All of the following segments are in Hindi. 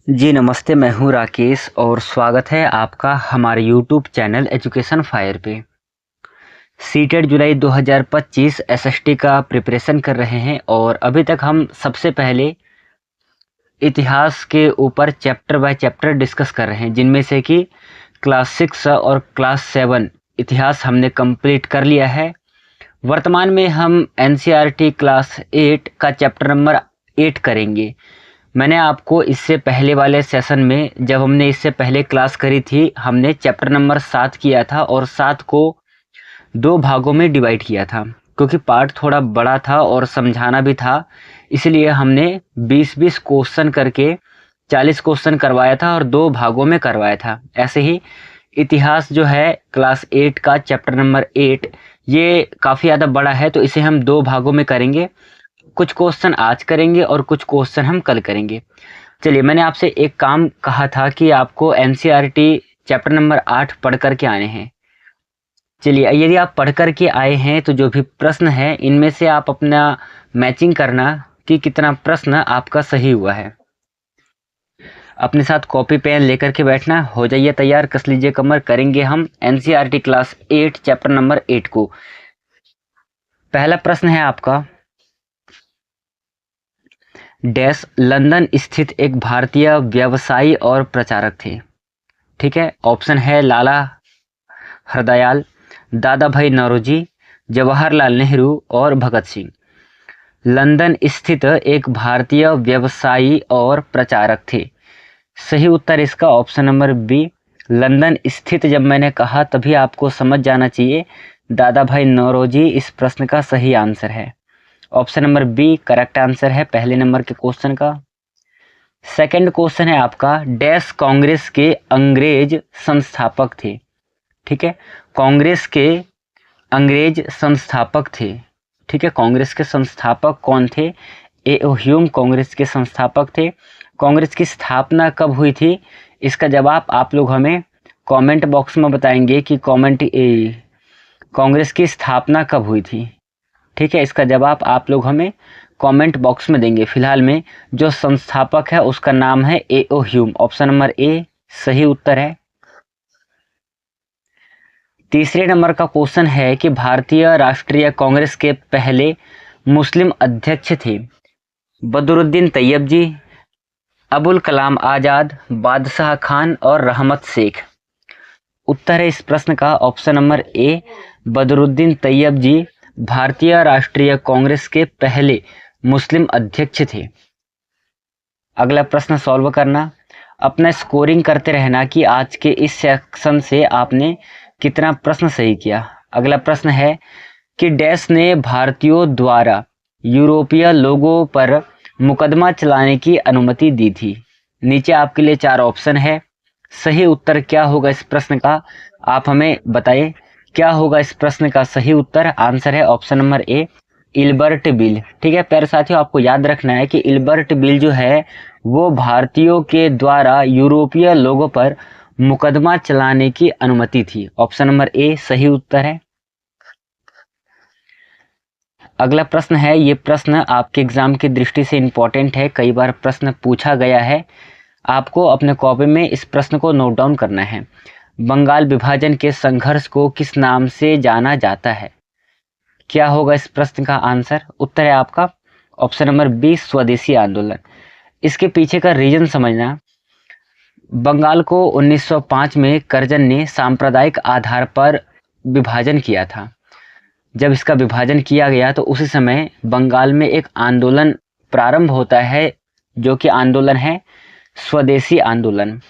जी नमस्ते, मैं हूँ राकेश और स्वागत है आपका हमारे यूट्यूब चैनल एजुकेशन फायर पे। सीटेट जुलाई 2025 एसएसटी का प्रिपरेशन कर रहे हैं और अभी तक हम सबसे पहले इतिहास के ऊपर चैप्टर बाय चैप्टर डिस्कस कर रहे हैं, जिनमें से कि क्लास 6 और क्लास 7 इतिहास हमने कंप्लीट कर लिया है। वर्तमान में हम एनसीईआरटी क्लास 8 का चैप्टर नंबर 8 करेंगे। मैंने आपको इससे पहले वाले सेशन में, जब हमने इससे पहले क्लास करी थी, हमने चैप्टर नंबर 7 किया था और 7 को 2 भागों में डिवाइड किया था, क्योंकि पार्ट थोड़ा बड़ा था और समझाना भी था। इसलिए हमने 20-20 क्वेश्चन करके 40 क्वेश्चन करवाया था और 2 भागों में करवाया था। ऐसे ही इतिहास जो है क्लास 8 का चैप्टर नंबर 8, ये काफ़ी ज़्यादा बड़ा है, तो इसे हम 2 भागों में करेंगे। कुछ क्वेश्चन आज करेंगे और कुछ क्वेश्चन हम कल करेंगे। चलिए, मैंने आपसे एक काम कहा था कि आपको एनसीईआरटी चैप्टर नंबर 8 पढ़ कर के आने हैं। चलिए, यदि आप पढ़ कर के आए हैं तो जो भी प्रश्न है इनमें से आप अपना मैचिंग करना कि कितना प्रश्न आपका सही हुआ है। अपने साथ कॉपी पेन लेकर के बैठना, हो जाइए तैयार, कस लीजिए कमर। करेंगे हम एनसीईआरटी क्लास 8 चैप्टर नंबर 8 को। पहला प्रश्न है आपका, डैश लंदन स्थित एक भारतीय व्यवसायी और प्रचारक थे। ठीक है, ऑप्शन है लाला हरदयाल, दादा भाई नौरोजी, जवाहरलाल नेहरू और भगत सिंह। लंदन स्थित एक भारतीय व्यवसायी और प्रचारक थे। सही उत्तर इसका ऑप्शन नंबर बी, लंदन स्थित। जब मैंने कहा तभी आपको समझ जाना चाहिए, दादा भाई नौरोजी इस प्रश्न का सही आंसर है। Option number B correct answer है पहले नंबर के क्वेश्चन का। सेकंड क्वेश्चन है आपका, डैश कांग्रेस के अंग्रेज संस्थापक थे। ठीक है, कांग्रेस के अंग्रेज संस्थापक थे। ठीक है, कांग्रेस के संस्थापक कौन थे? ए.ओ. ह्यूम कांग्रेस के संस्थापक थे। कांग्रेस की स्थापना कब हुई थी? इसका जवाब आप लोग हमें कमेंट बॉक्स में बताएंगे कि कांग्रेस की स्थापना कब हुई थी। ठीक है, इसका जवाब आप लोग हमें कमेंट बॉक्स में देंगे। फिलहाल में जो संस्थापक है उसका नाम है ए.ओ. ह्यूम। ऑप्शन नंबर ए सही उत्तर है। तीसरे नंबर का क्वेश्चन है कि भारतीय राष्ट्रीय कांग्रेस के पहले मुस्लिम अध्यक्ष थे। बदरुद्दीन तैयब जी, अबुल कलाम आज़ाद, बादशाह खान और रहमत शेख। उत्तर है इस प्रश्न का option number A, Badruddin Tyabji Bharatiya Rashtriya Congress के पहले मुस्लिम अध्यक्ष थे। अगला प्रश्न सॉल्व करना, अपना स्कोरिंग करते रहना कि आज के इस सेक्शन से आपने कितना प्रश्न सही किया। अगला प्रश्न है कि डैश ने भारतीयों द्वारा यूरोपीय लोगों पर मुकदमा चलाने की अनुमति दी थी। नीचे आपके लिए 4 ऑप्शन है। सही उत्तर क्या होगा इस प्रश्न का, आप हमें बताइए क्या होगा इस प्रश्न का सही उत्तर। आंसर है ऑप्शन नंबर ए, इल्बर्ट बिल। ठीक है प्यारे साथियों, आपको याद रखना है कि इल्बर्ट बिल जो है वो भारतीयों के द्वारा यूरोपीय लोगों पर मुकदमा चलाने की अनुमति थी। ऑप्शन नंबर ए सही उत्तर है। अगला प्रश्न है, ये प्रश्न आपके एग्जाम की दृष्टि से इम्पोर्टेंट है, कई बार प्रश्न पूछा गया है। आपको अपने कॉपी में इस प्रश्न को नोट डाउन करना है। बंगाल विभाजन के संघर्ष को किस नाम से जाना जाता है? क्या होगा इस प्रश्न का आंसर? उत्तर है आपका ऑप्शन नंबर बी, स्वदेशी आंदोलन। इसके पीछे का रीजन समझना, बंगाल को 1905 में कर्जन ने सांप्रदायिक आधार पर विभाजन किया था। जब इसका विभाजन किया गया तो उसी समय बंगाल में एक आंदोलन प्रारंभ होता है, जो कि आंदोलन है स्वदेशी आंदोलन।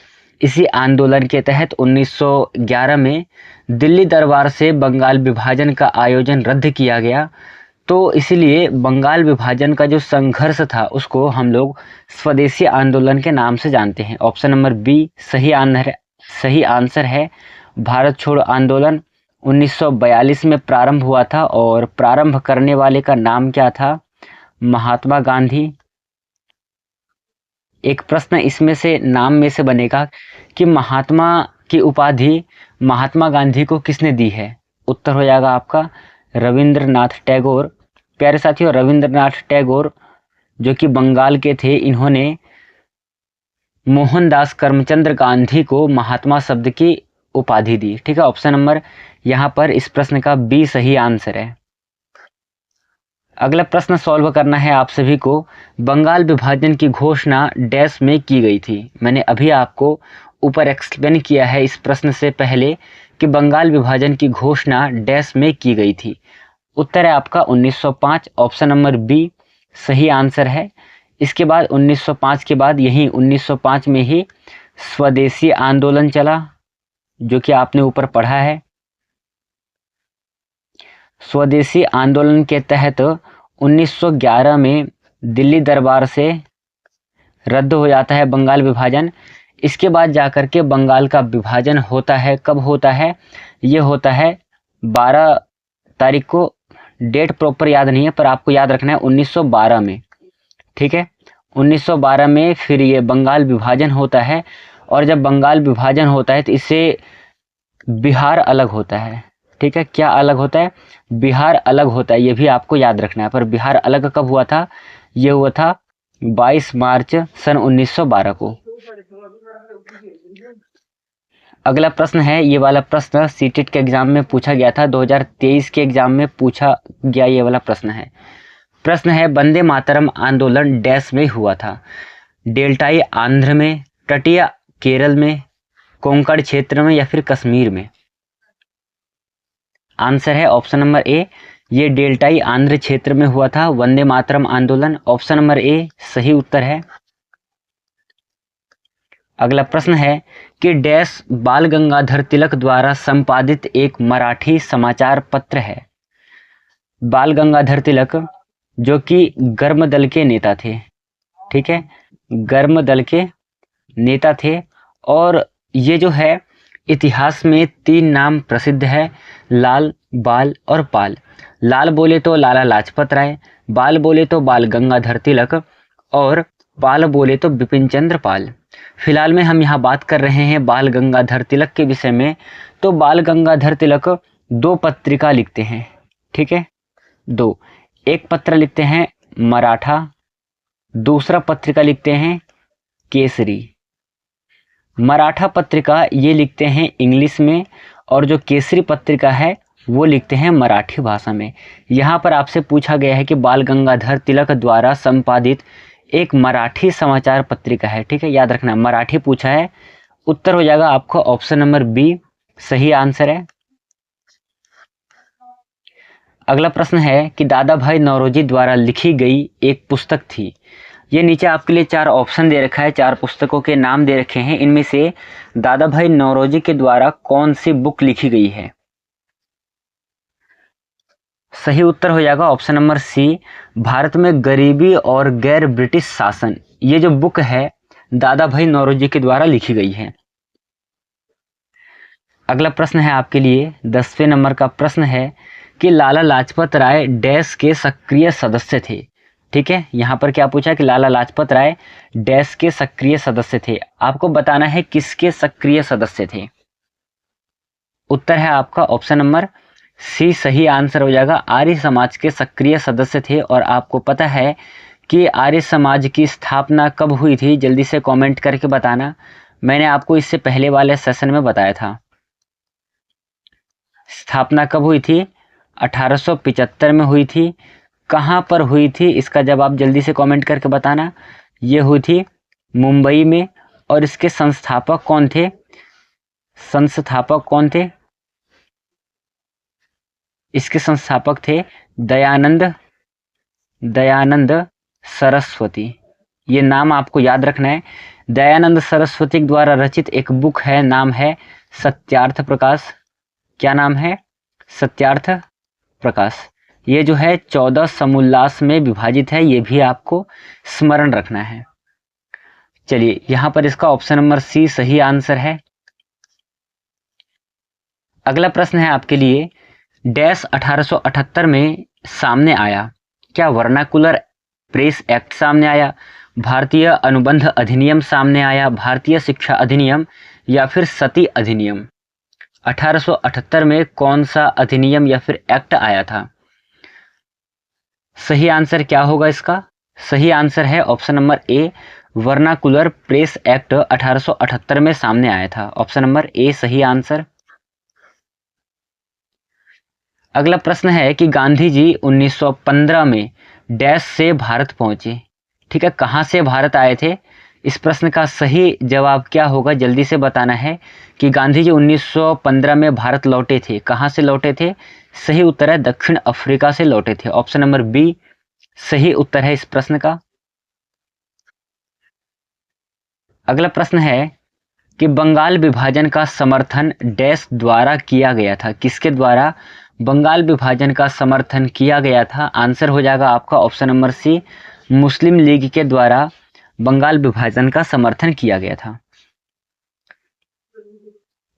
इसी आंदोलन के तहत 1911 में दिल्ली दरबार से बंगाल विभाजन का आयोजन रद्द किया गया। तो इसलिए बंगाल विभाजन का जो संघर्ष था उसको हम लोग स्वदेशी आंदोलन के नाम से जानते हैं। ऑप्शन नंबर बी सही आंसर है। भारत छोड़ो आंदोलन 1942 में प्रारंभ हुआ था और प्रारंभ करने वाले का नाम क्या था? महात्मा गांधी। एक प्रश्न इसमें से नाम में से बनेगा कि महात्मा की उपाधि महात्मा गांधी को किसने दी है? उत्तर हो जाएगा आपका रविंद्रनाथ टैगोर। प्यारे साथियों, रविंद्रनाथ टैगोर जो कि बंगाल के थे, इन्होंने मोहनदास करमचंद गांधी को महात्मा शब्द की उपाधि दी। ठीक है, ऑप्शन नंबर यहाँ पर इस प्रश्न का बी सही आंसर है। अगला प्रश्न सॉल्व करना है आप सभी को। बंगाल विभाजन की घोषणा डैश में की गई थी। मैंने अभी आपको ऊपर एक्सप्लेन किया है इस प्रश्न से पहले कि बंगाल विभाजन की घोषणा डैश में की गई थी। उत्तर है आपका 1905, ऑप्शन नंबर बी सही आंसर है। इसके बाद 1905 के बाद यही 1905 में ही स्वदेशी आंदोलन चला, जो कि आपने ऊपर पढ़ा है। स्वदेशी आंदोलन के तहत 1911 में दिल्ली दरबार से रद्द हो जाता है बंगाल विभाजन। इसके बाद जाकर के बंगाल का विभाजन होता है। कब होता है? ये होता है 12 तारीख को, डेट प्रॉपर याद नहीं है पर आपको याद रखना है 1912 में। ठीक है, 1912 में फिर ये बंगाल विभाजन होता है। और जब बंगाल विभाजन होता है तो इससे बिहार अलग होता है। ठीक है, क्या अलग होता है? बिहार अलग होता है, ये भी आपको याद रखना है। पर बिहार अलग कब हुआ था? ये हुआ था 22 मार्च सन 1912 को। अगला प्रश्न है, ये वाला प्रश्न सीटेट के एग्जाम में पूछा गया था, 2023 के एग्जाम में पूछा गया ये वाला प्रश्न है। प्रश्न है, वंदे मातरम आंदोलन डैश में हुआ था? डेल्टाई आंध्र में, तटीय केरल में, कोंकण क्षेत्र में या फिर कश्मीर में? आंसर है ऑप्शन नंबर ए, ये डेल्टाई आंध्र क्षेत्र में हुआ था वंदे मातरम आंदोलन। ऑप्शन नंबर ए सही उत्तर है। अगला प्रश्न है कि डैश बाल गंगाधर तिलक द्वारा संपादित एक मराठी समाचार पत्र है। बाल गंगाधर तिलक जो कि गर्म दल के नेता थे। ठीक है, गर्म दल के नेता थे। और ये जो है इतिहास में 3 नाम प्रसिद्ध है, लाल, बाल और पाल। लाल बोले तो लाला लाजपत राय, बाल बोले तो बाल गंगाधर तिलक और पाल बोले तो बिपिन चंद्र पाल। फिलहाल में हम यहाँ बात कर रहे हैं बाल गंगाधर तिलक के विषय में। तो बाल गंगाधर तिलक 2 पत्रिका लिखते हैं। ठीक है, 2। एक पत्र लिखते हैं मराठा, दूसरा पत्रिका लिखते हैं केसरी। मराठा पत्रिका ये लिखते हैं इंग्लिश में और जो केसरी पत्रिका है वो लिखते हैं मराठी भाषा में। यहाँ पर आपसे पूछा गया है कि बाल गंगाधर तिलक द्वारा संपादित एक मराठी समाचार पत्रिका है। ठीक है, याद रखना मराठी पूछा है। उत्तर हो जाएगा आपका ऑप्शन नंबर बी सही आंसर है। अगला प्रश्न है कि दादा भाई नौरोजी द्वारा लिखी गई एक पुस्तक थी। ये नीचे आपके लिए 4 ऑप्शन दे रखा है, 4 पुस्तकों के नाम दे रखे हैं। इनमें से दादा भाई नौरोजी के द्वारा कौन सी बुक लिखी गई है? सही उत्तर हो जाएगा ऑप्शन नंबर सी, भारत में गरीबी और गैर ब्रिटिश शासन। ये जो बुक है दादा भाई नौरोजी के द्वारा लिखी गई है। अगला प्रश्न है आपके लिए 10वें नंबर का प्रश्न है कि लाला लाजपत राय डैश के सक्रिय सदस्य थे। ठीक है, यहाँ पर क्या पूछा कि लाला लाजपत राय डैश के सक्रिय सदस्य थे। आपको बताना है किसके सक्रिय सदस्य थे। उत्तर है आपका ऑप्शन नंबर सी सही आंसर हो जाएगा, आर्य समाज के सक्रिय सदस्य थे। और आपको पता है कि आर्य समाज की स्थापना कब हुई थी? जल्दी से कमेंट करके बताना। मैंने आपको इससे पहले वाले सेशन में बताया था। स्थापना कब हुई थी? 1875 में हुई थी। कहाँ पर हुई थी? इसका जवाब जल्दी से कमेंट करके बताना। ये हुई थी मुंबई में। और इसके संस्थापक कौन थे? संस्थापक कौन थे? इसके संस्थापक थे दयानंद सरस्वती। ये नाम आपको याद रखना है। दयानंद सरस्वती द्वारा रचित एक बुक है, नाम है सत्यार्थ प्रकाश। क्या नाम है? सत्यार्थ प्रकाश। ये जो है 14 समोल्लास में विभाजित है, ये भी आपको स्मरण रखना है। चलिए, यहाँ पर इसका ऑप्शन नंबर सी सही आंसर है। अगला प्रश्न है आपके लिए, डैश 1878 में सामने आया? क्या वर्नाकुलर प्रेस एक्ट सामने आया, भारतीय अनुबंध अधिनियम सामने आया, भारतीय शिक्षा अधिनियम या फिर सती अधिनियम? 1878 में कौन सा अधिनियम या फिर एक्ट आया था? सही आंसर क्या होगा इसका? सही आंसर है ऑप्शन नंबर ए, वर्नाकुलर प्रेस एक्ट 1878 में सामने आया था? ऑप्शन नंबर ए सही आंसर। अगला प्रश्न है कि गांधी जी 1915 में डैश से भारत पहुंचे। ठीक है, कहां से भारत आए थे? इस प्रश्न का सही जवाब क्या होगा, जल्दी से बताना है कि गांधी जी 1915 में भारत लौटे थे। कहां से लौटे थे? सही उत्तर है दक्षिण अफ्रीका से लौटे थे। ऑप्शन नंबर बी सही उत्तर है इस प्रश्न का। अगला प्रश्न है कि बंगाल विभाजन का समर्थन डैश द्वारा किया गया था। किसके द्वारा बंगाल विभाजन का समर्थन किया गया था? आंसर हो जाएगा आपका ऑप्शन नंबर सी, मुस्लिम लीग के द्वारा बंगाल विभाजन का समर्थन किया गया था।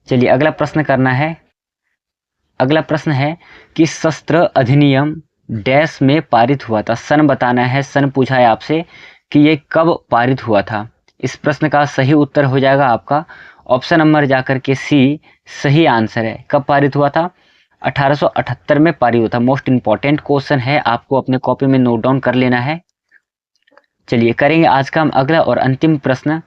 चलिए अगला प्रश्न करना है। अगला प्रश्न है कि शस्त्र अधिनियम डैश में पारित हुआ था। सन बताना है, सन पूछा है आपसे कि ये कब पारित हुआ था। इस प्रश्न का सही उत्तर हो जाएगा आपका ऑप्शन नंबर जाकर के सी सही आंसर है। कब पारित हुआ था? 1878 में पारित हुआ था। मोस्ट इंपॉर्टेंट क्वेश्चन है, आपको अपने कॉपी में नोट डाउन कर लेना है। चलिए करेंगे आज का हम अगला और अंतिम प्रश्न,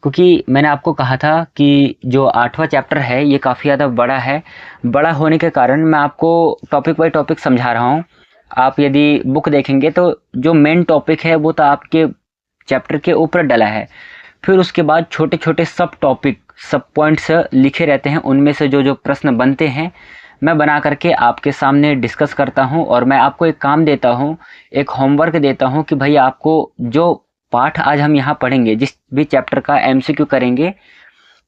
क्योंकि मैंने आपको कहा था कि जो 8वां चैप्टर है ये काफ़ी ज़्यादा बड़ा है। बड़ा होने के कारण मैं आपको टॉपिक बाय टॉपिक समझा रहा हूँ। आप यदि बुक देखेंगे तो जो मेन टॉपिक है वो तो आपके चैप्टर के ऊपर डला है, फिर उसके बाद छोटे छोटे सब टॉपिक सब पॉइंट्स लिखे रहते हैं, उनमें से जो जो प्रश्न बनते हैं मैं बना करके आपके सामने डिस्कस करता हूं। और मैं आपको एक काम देता हूं, एक होमवर्क देता हूं कि भाई आपको जो पाठ आज हम यहाँ पढ़ेंगे, जिस भी चैप्टर का एमसीक्यू करेंगे,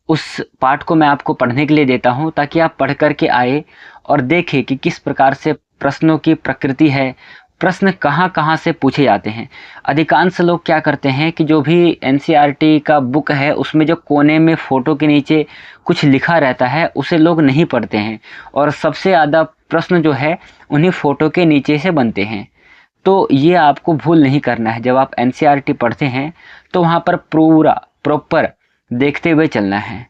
उस पाठ को मैं आपको पढ़ने के लिए देता हूं ताकि आप पढ़ करके आए और देखें कि किस प्रकार से प्रश्नों की प्रकृति है, प्रश्न कहाँ कहाँ से पूछे जाते हैं। अधिकांश लोग क्या करते हैं कि जो भी एनसीईआरटी का बुक है उसमें जो कोने में फ़ोटो के नीचे कुछ लिखा रहता है उसे लोग नहीं पढ़ते हैं, और सबसे ज़्यादा प्रश्न जो है उन्हीं फ़ोटो के नीचे से बनते हैं। तो ये आपको भूल नहीं करना है। जब आप एनसीईआरटी पढ़ते हैं तो वहाँ पर पूरा प्रॉपर देखते हुए चलना है।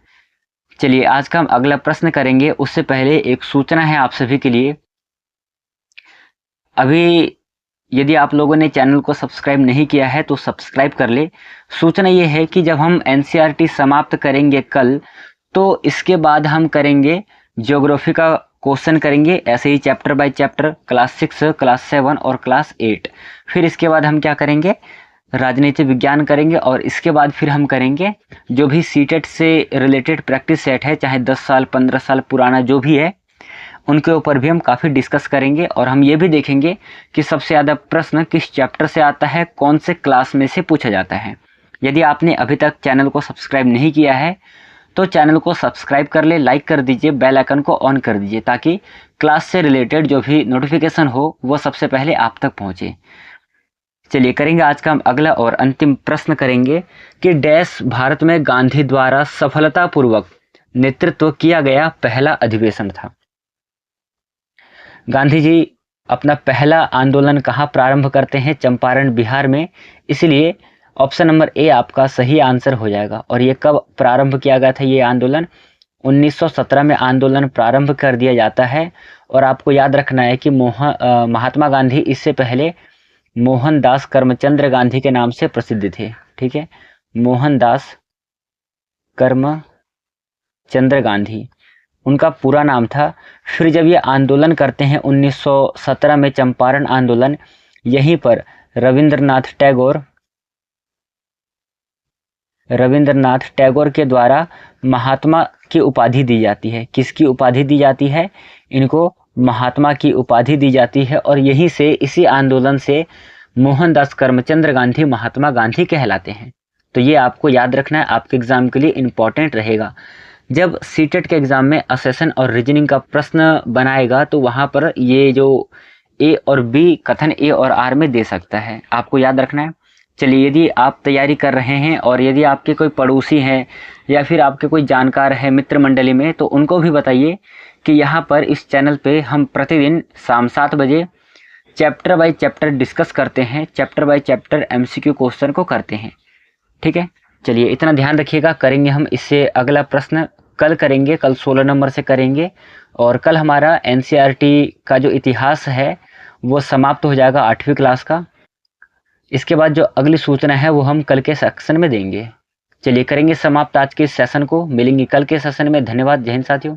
चलिए आज का हम अगला प्रश्न करेंगे, उससे पहले एक सूचना है आप सभी के लिए। अभी यदि आप लोगों ने चैनल को सब्सक्राइब नहीं किया है तो सब्सक्राइब कर ले। सूचना ये है कि जब हम एनसीईआरटी समाप्त करेंगे कल, तो इसके बाद हम करेंगे ज्योग्राफी का क्वेश्चन करेंगे, ऐसे ही chapter by chapter, class 6, class 7 और क्लास 8। फिर इसके बाद हम क्या करेंगे, राजनीति विज्ञान करेंगे, और इसके बाद फिर हम करेंगे जो भी सीटेट से रिलेटेड प्रैक्टिस सेट है, चाहे 10 साल 15 साल पुराना जो भी है, उनके ऊपर भी हम काफ़ी डिस्कस करेंगे। और हम ये भी देखेंगे कि सबसे ज़्यादा प्रश्न किस चैप्टर से आता है, कौन से क्लास में से पूछा जाता है। यदि आपने अभी तक चैनल को सब्सक्राइब नहीं किया है तो चैनल को सब्सक्राइब कर ले, लाइक कर दीजिए, बेल आइकन को ऑन कर दीजिए ताकि क्लास से रिलेटेड जो भी नोटिफिकेशन हो वो सबसे पहले आप तक पहुँचे। चलिए करेंगे आज का हम अगला और अंतिम प्रश्न करेंगे कि डैश भारत में गांधी द्वारा सफलतापूर्वक नेतृत्व किया गया पहला अधिवेशन था। गांधी जी अपना पहला आंदोलन कहाँ प्रारंभ करते हैं? चंपारण बिहार में। इसलिए ऑप्शन नंबर ए आपका सही आंसर हो जाएगा। और ये कब प्रारंभ किया गया था ये आंदोलन? 1917 में आंदोलन प्रारंभ कर दिया जाता है। और आपको याद रखना है कि महात्मा गांधी इससे पहले मोहनदास करमचंद गांधी के नाम से प्रसिद्ध थे। ठीक है, मोहनदास करमचंद गांधी उनका पूरा नाम था। फिर जब ये आंदोलन करते हैं 1917 में चंपारण आंदोलन, यहीं पर रविंद्रनाथ टैगोर के द्वारा महात्मा की उपाधि दी जाती है। किसकी उपाधि दी जाती है? इनको महात्मा की उपाधि दी जाती है। और यहीं से, इसी आंदोलन से मोहनदास करमचंद गांधी महात्मा गांधी कहलाते हैं। तो ये आपको याद रखना है, आपके एग्जाम के लिए इम्पोर्टेंट रहेगा। जब सीटेट के एग्जाम में असेशन और रीजनिंग का प्रश्न बनाएगा तो वहाँ पर ये जो ए और बी कथन ए और आर में दे सकता है, आपको याद रखना है। चलिए यदि आप तैयारी कर रहे हैं और यदि आपके कोई पड़ोसी हैं या फिर आपके कोई जानकार है मित्र मंडली में, तो उनको भी बताइए कि यहाँ पर इस चैनल पे हम प्रतिदिन शाम 7 बजे चैप्टर बाय चैप्टर डिस्कस करते हैं, chapter by chapter MCQ question को करते हैं। ठीक है, चलिए इतना ध्यान रखिएगा। करेंगे हम इससे अगला प्रश्न कल करेंगे, कल 16 नंबर से करेंगे। और कल हमारा एनसीईआरटी का जो इतिहास है वो समाप्त हो जाएगा 8वीं क्लास का। इसके बाद जो अगली सूचना है वो हम कल के सेक्शन में देंगे। चलिए करेंगे समाप्त आज के इस सेशन को। मिलेंगे कल के सेशन में। धन्यवाद। जय हिंद साथियों।